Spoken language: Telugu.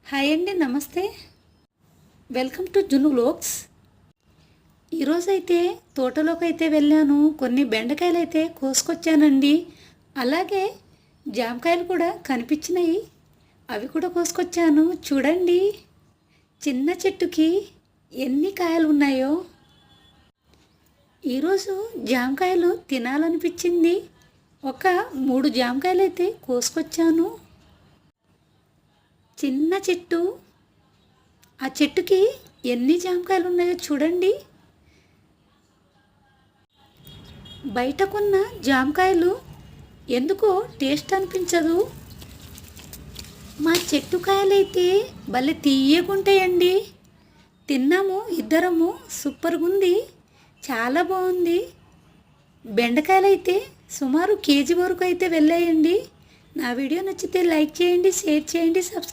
హాయ్ అండి, నమస్తే. వెల్కమ్ టు జున్ను వ్లాగ్స్. ఈరోజైతే తోటలోకి అయితే వెళ్ళాను. కొన్ని బెండకాయలు అయితే కోసుకొచ్చానండి. అలాగే జామకాయలు కూడా కనిపించినాయి, అవి కూడా కోసుకొచ్చాను. చూడండి, చిన్న చెట్టుకి ఎన్ని కాయలు ఉన్నాయో. ఈరోజు జామకాయలు తినాలనిపించింది. ఒక 3 జామకాయలు అయితే కోసుకొచ్చాను. చిన్న చెట్టు, ఆ చెట్టుకి ఎన్ని జామకాయలు ఉన్నాయో చూడండి. బయటకున్న జామకాయలు ఎందుకో టేస్ట్ అనిపించదు. మా చెట్టు కాయలైతే భలే తీయగుంటాయండి. తిన్నాము ఇద్దరము, సూపర్గా ఉంది, చాలా బాగుంది. బెండకాయలు అయితే సుమారు కేజీ వరకు అయితే వెళ్ళాయండి. నా వీడియో నచ్చితే లైక్ చేయండి, షేర్ చేయండి, సబ్స్క్రైబ్